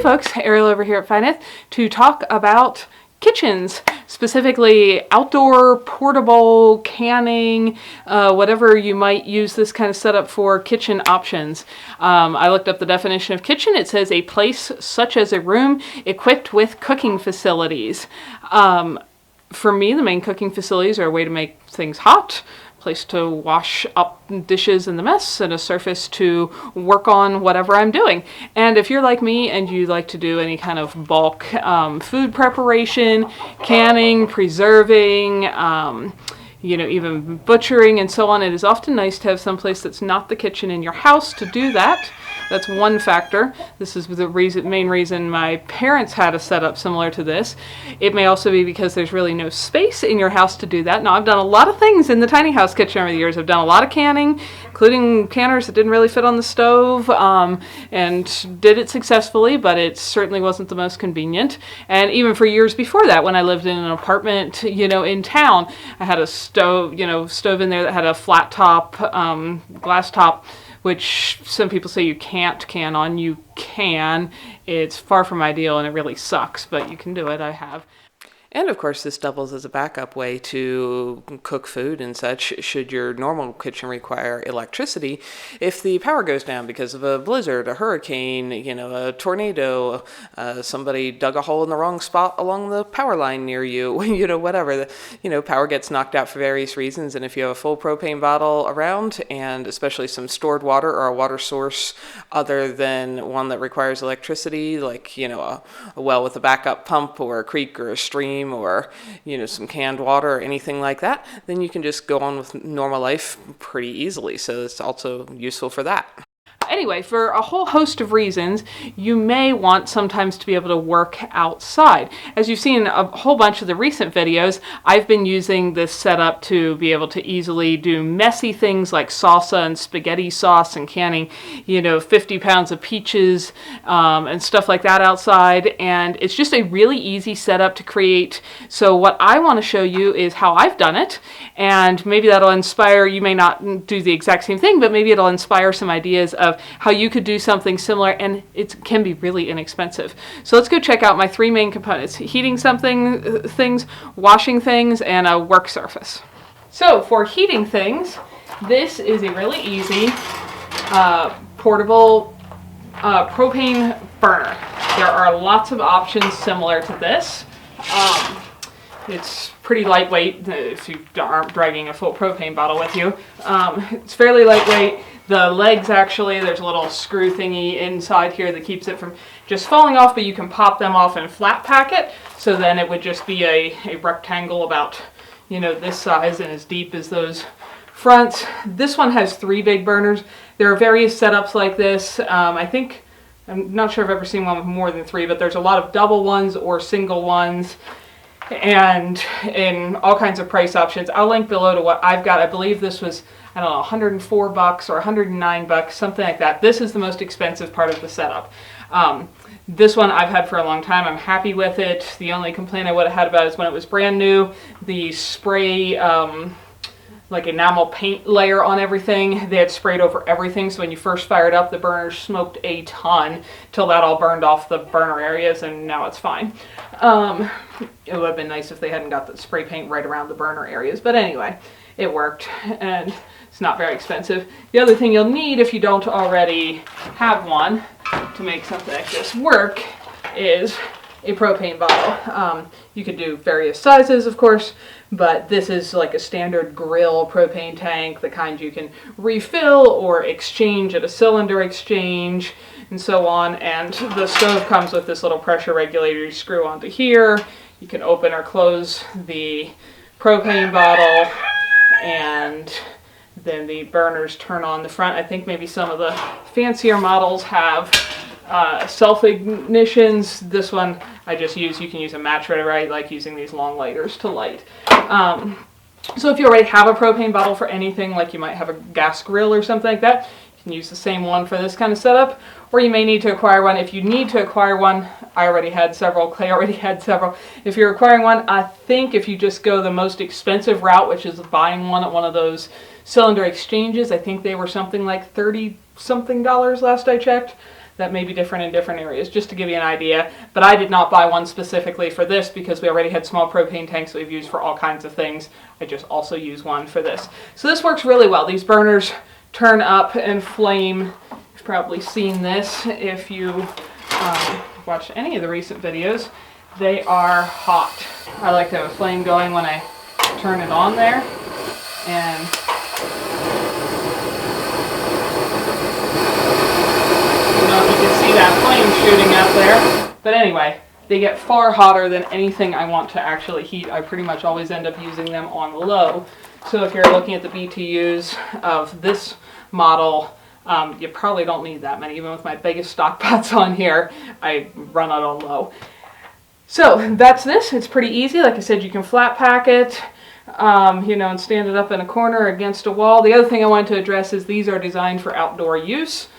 Hey folks, Ariel over here at Finance to talk about kitchens, specifically outdoor, portable, canning, whatever you might use this kind of setup for kitchen options. I looked up the definition of kitchen. It says a place such as a room equipped with cooking facilities. For me, the main cooking facilities are a way to make things hot, place to wash up dishes in the mess, and a surface to work on whatever I'm doing. And if you're like me and you like to do any kind of bulk food preparation, canning, preserving, even butchering and so on, it is often nice to have some place that's not the kitchen in your house to do that. That's one factor. This is the main reason my parents had a setup similar to this. It may also be because there's really no space in your house to do that. Now, I've done a lot of things in the tiny house kitchen over the years. I've done a lot of canning, including canners that didn't really fit on the stove, and did it successfully, but it certainly wasn't the most convenient. And even for years before that, when I lived in an apartment, in town, I had a stove in there that had a flat top, glass top, which some people say you can't can on. You can. It's far from ideal and it really sucks, but you can do it. I have. And of course, this doubles as a backup way to cook food and such should your normal kitchen require electricity. If the power goes down because of a blizzard, a hurricane, a tornado, somebody dug a hole in the wrong spot along the power line near you, whatever. Power gets knocked out for various reasons. And if you have a full propane bottle around, and especially some stored water or a water source other than one that requires electricity, like, a well with a backup pump or a creek or a stream, or some canned water or anything like that, then you can just go on with normal life pretty easily. So it's also useful for that. Anyway, for a whole host of reasons, you may want sometimes to be able to work outside. As you've seen in a whole bunch of the recent videos, I've been using this setup to be able to easily do messy things like salsa and spaghetti sauce and canning, 50 pounds of peaches and stuff like that outside. And it's just a really easy setup to create. So what I want to show you is how I've done it. And maybe that'll inspire, you may not do the exact same thing, but maybe it'll inspire some ideas of how you could do something similar, and it can be really inexpensive. So let's go check out my three main components: heating things, washing things, and a work surface. So for heating things, this is a really easy portable propane burner. There are lots of options similar to this. It's pretty lightweight if you aren't dragging a full propane bottle with you. It's fairly lightweight. The legs, actually, there's a little screw thingy inside here that keeps it from just falling off, but you can pop them off and flat pack it. So then it would just be a rectangle about, this size and as deep as those fronts. This one has three big burners. There are various setups like this. I'm not sure I've ever seen one with more than three, but there's a lot of double ones or single ones, and in all kinds of price options. I'll link below to what I've got. I believe this was, $104 or $109, something like that. This is the most expensive part of the setup. This one I've had for a long time. I'm happy with it. The only complaint I would have had about it is when it was brand new, the spray, like enamel paint layer on everything, they had sprayed over everything. So when you first fired up, the burner smoked a ton till that all burned off the burner areas, and now it's fine. It would have been nice if they hadn't got the spray paint right around the burner areas, but anyway, it worked, and it's not very expensive. The other thing you'll need, if you don't already have one, to make something like this work is a propane bottle. You could do various sizes, of course, but this is like a standard grill propane tank, the kind you can refill or exchange at a cylinder exchange, and so on. And the stove comes with this little pressure regulator you screw onto here. You can open or close the propane bottle, and then the burners turn on the front. I think maybe some of the fancier models have self-ignitions. This one I just use, you can use a match right? I like using these long lighters to light. So if you already have a propane bottle for anything, like you might have a gas grill or something like that, you can use the same one for this kind of setup, or you may need to acquire one. If you need to acquire one, I already had several, Clay already had several. If you're acquiring one, I think if you just go the most expensive route, which is buying one at one of those cylinder exchanges, I think they were something like $30-something last I checked. that may be different in different areas, just to give you an idea. But I did not buy one specifically for this because we already had small propane tanks that we've used for all kinds of things. I just also use one for this. So this works really well. These burners turn up and flame. You've probably seen this if you watched any of the recent videos. They are hot. I like to have a flame going when I turn it on there. And I don't know if you can see that flame shooting up there. But anyway, they get far hotter than anything I want to actually heat. I pretty much always end up using them on low. So if you're looking at the BTUs of this model, you probably don't need that many. Even with my biggest stock pots on here, I run it on low. So that's this. It's pretty easy. Like I said, you can flat pack it, you know, and stand it up in a corner against a wall. The other thing I wanted to address is these are designed for outdoor use.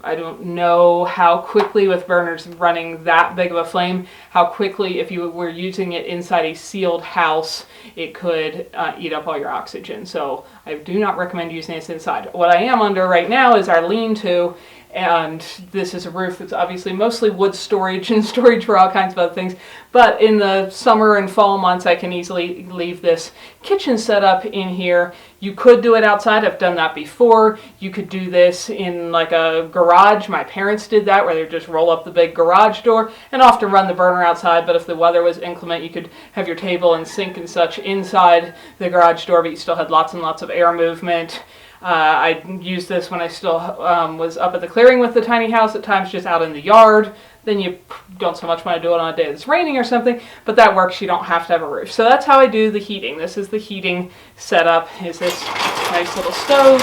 I don't know how quickly, with burners running that big of a flame, how quickly, if you were using it inside a sealed house, it could eat up all your oxygen. So I do not recommend using this inside. What I am under right now is our lean-to, and this is a roof that's obviously mostly wood storage and storage for all kinds of other things. But in the summer and fall months, I can easily leave this kitchen setup in here. You could do it outside. I've done that before. You could do this in like a garage. My parents did that, where they just roll up the big garage door and often run the burner outside. But if the weather was inclement, you could have your table and sink and such inside the garage door, but you still had lots and lots of air movement. I used this when I still was up at the clearing with the tiny house, at times just out in the yard. Then you don't so much want to do it on a day that's raining or something, but that works. You don't have to have a roof. So that's how I do the heating. This is the heating setup, is this nice little stove,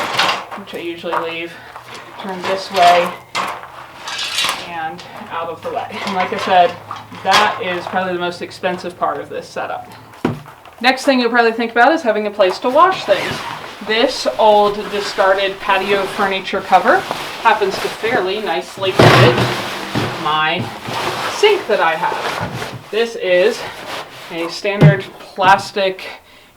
which I usually leave turned this way and out of the way. And like I said, that is probably the most expensive part of this setup. Next thing you'll probably think about is having a place to wash things. This old discarded patio furniture cover happens to fairly nicely fit my sink that I have. This is a standard plastic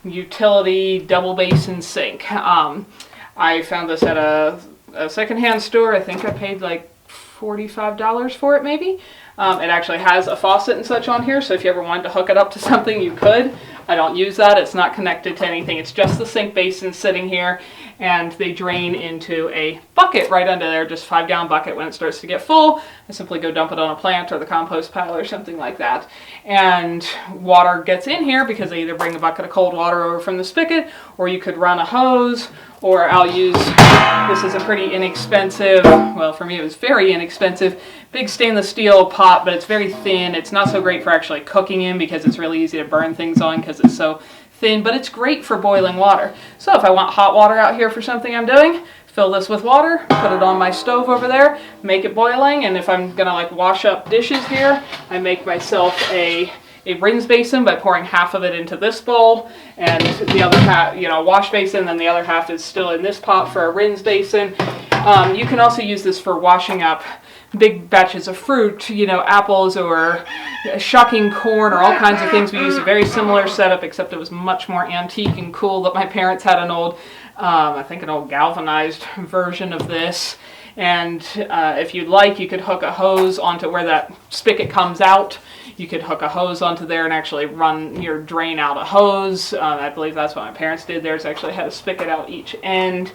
utility double basin sink. I found this at a secondhand store. I think I paid like $45 for it maybe. It actually has a faucet and such on here, so if you ever wanted to hook it up to something, you could. I don't use that. It's not connected to anything. It's just the sink basin sitting here, and they drain into a bucket right under there, just 5-gallon bucket. When it starts to get full, I simply go dump it on a plant or the compost pile or something like that. And water gets in here because they either bring a bucket of cold water over from the spigot, or you could run a hose, or I'll use, this is a pretty inexpensive, well, for me it was very inexpensive, big stainless steel pot, but it's very thin. It's not so great for actually cooking in because it's really easy to burn things on because it's so thin, but it's great for boiling water. So if I want hot water out here for something I'm doing, fill this with water, put it on my stove over there, make it boiling, and if I'm gonna like wash up dishes here, I make myself a rinse basin by pouring half of it into this bowl, and the other half, you know, wash basin, then the other half is still in this pot for a rinse basin. You can also use this for washing up big batches of fruit, you know, apples or shucking corn or all kinds of things. We used a very similar setup, except it was much more antique and cool. That my parents had an old, I think an old galvanized version of this. And if you'd like, you could hook a hose onto where that spigot comes out. You could hook a hose onto there and actually run your drain out a hose. I believe that's what my parents did. Theirs actually had a spigot out each end.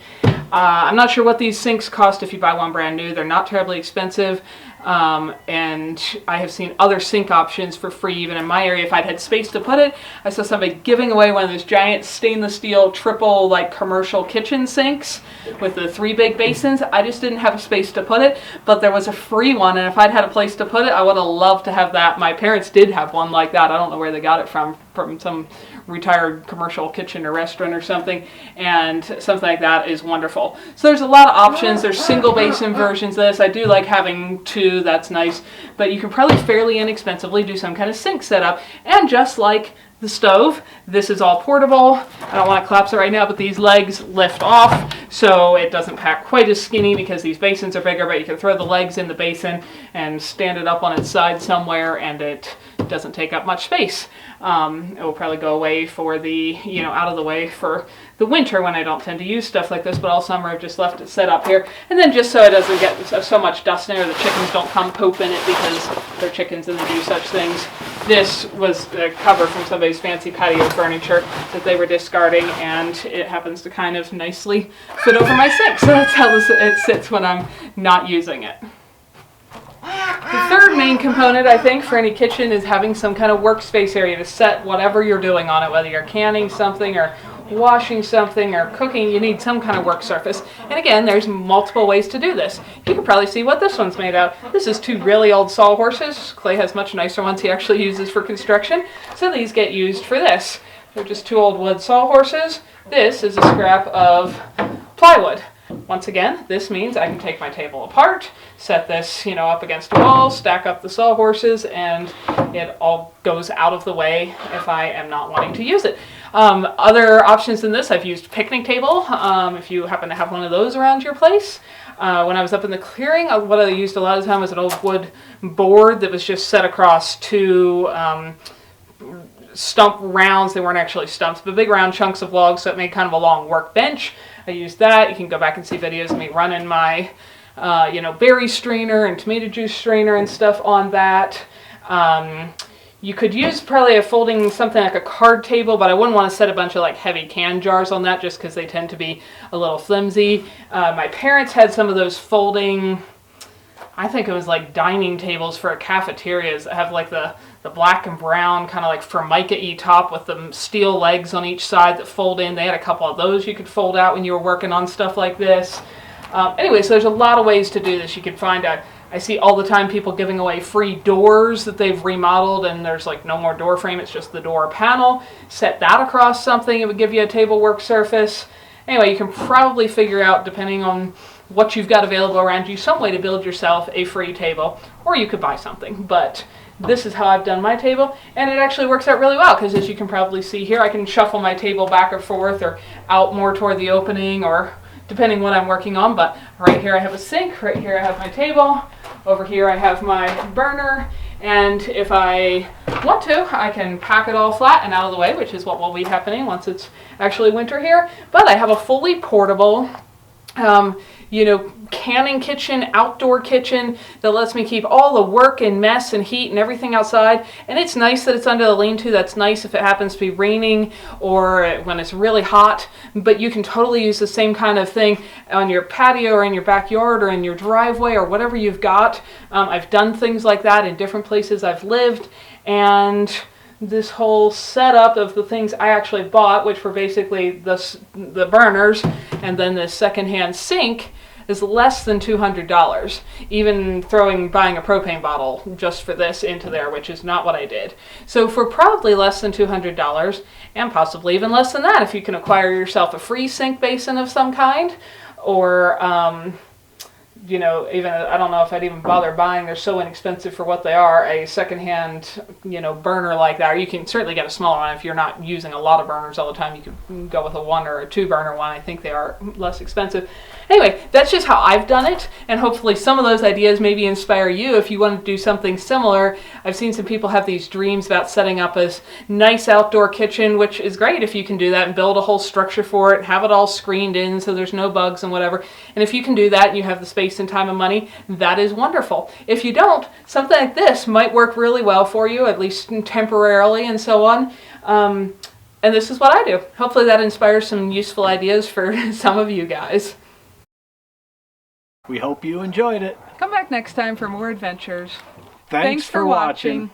I'm not sure what these sinks cost if you buy one brand new. They're not terribly expensive. And I have seen other sink options for free even in my area. If I'd had space to put it, I saw somebody giving away one of those giant stainless steel triple like commercial kitchen sinks with the 3 big basins. I just didn't have a space to put it, but there was a free one, and if I'd had a place to put it, I would have loved to have that. My parents did have one like that. I don't know where they got it from some retired commercial kitchen or restaurant or something, and something like that is wonderful. So there's a lot of options. There's single basin versions of this. I do like having 2, that's nice, but you can probably fairly inexpensively do some kind of sink setup. And just like the stove. This is all portable. I don't want to collapse it right now, but these legs lift off so it doesn't pack quite as skinny because these basins are bigger, but you can throw the legs in the basin and stand it up on its side somewhere and it doesn't take up much space. It will probably go away for the, out of the way for the winter when I don't tend to use stuff like this, but all summer I've just left it set up here. And then just so it doesn't get so much dust in there, the chickens don't come poop in it because they're chickens and they do such things. This was a cover from somebody's fancy patio furniture that they were discarding, and it happens to kind of nicely fit over my sink. So that's how it sits when I'm not using it. The third main component, I think, for any kitchen is having some kind of workspace area to set whatever you're doing on it, whether you're canning something or washing something or cooking. You need some kind of work surface. And again, there's multiple ways to do this. You can probably see what this one's made out. This is 2 really old sawhorses. Clay has much nicer ones he actually uses for construction, so these get used for this. They're just 2 old wood sawhorses. This is a scrap of plywood. Once again, this means I can take my table apart, set this, up against a wall, stack up the sawhorses, and it all goes out of the way if I am not wanting to use it. Other options than this, I've used picnic table, if you happen to have one of those around your place. When I was up in the clearing, what I used a lot of the time was an old wood board that was just set across 2 stump rounds. They weren't actually stumps, but big round chunks of logs, so it made kind of a long workbench. I used that. You can go back and see videos of me running my, berry strainer and tomato juice strainer and stuff on that. You could use probably a folding something like a card table, but I wouldn't want to set a bunch of heavy can jars on that just because they tend to be a little flimsy. My parents had some of those folding, I think it was dining tables for cafeterias that have the black and brown kind of Formica-y top with the steel legs on each side that fold in. They had a couple of those you could fold out when you were working on stuff like this. Anyway, so there's a lot of ways to do this. You can find out. I see all the time people giving away free doors that they've remodeled, and there's no more door frame, it's just the door panel. Set that across something, it would give you a table work surface. Anyway, you can probably figure out, depending on what you've got available around you, some way to build yourself a free table, or you could buy something. But this is how I've done my table, and it actually works out really well because, as you can probably see here, I can shuffle my table back or forth or out more toward the opening, or depending what I'm working on. But right here I have a sink, right here I have my table, over here I have my burner, and if I want to, I can pack it all flat and out of the way, which is what will be happening once it's actually winter here. But I have a fully portable canning kitchen, outdoor kitchen that lets me keep all the work and mess and heat and everything outside. And it's nice that it's under the lean-to. That's nice if it happens to be raining or when it's really hot. But you can totally use the same kind of thing on your patio or in your backyard or in your driveway or whatever you've got. I've done things like that in different places I've lived. And this whole setup of the things I actually bought, which were basically the burners and then the secondhand sink, is less than $200. Even buying a propane bottle just for this into there, which is not what I did. So for probably less than $200, and possibly even less than that if you can acquire yourself a free sink basin of some kind, or even, I don't know if I'd even bother buying, they're so inexpensive for what they are, a secondhand, burner like that. Or you can certainly get a smaller one if you're not using a lot of burners all the time. You could go with a 1 or a 2 burner one. I think they are less expensive. Anyway, that's just how I've done it, and hopefully some of those ideas maybe inspire you if you want to do something similar. I've seen some people have these dreams about setting up a nice outdoor kitchen, which is great if you can do that and build a whole structure for it and have it all screened in so there's no bugs and whatever. And if you can do that and you have the space and time and money, that is wonderful. If you don't, something like this might work really well for you, at least temporarily and so on. And this is what I do. Hopefully that inspires some useful ideas for some of you guys. We hope you enjoyed it. Come back next time for more adventures. Thanks for watching.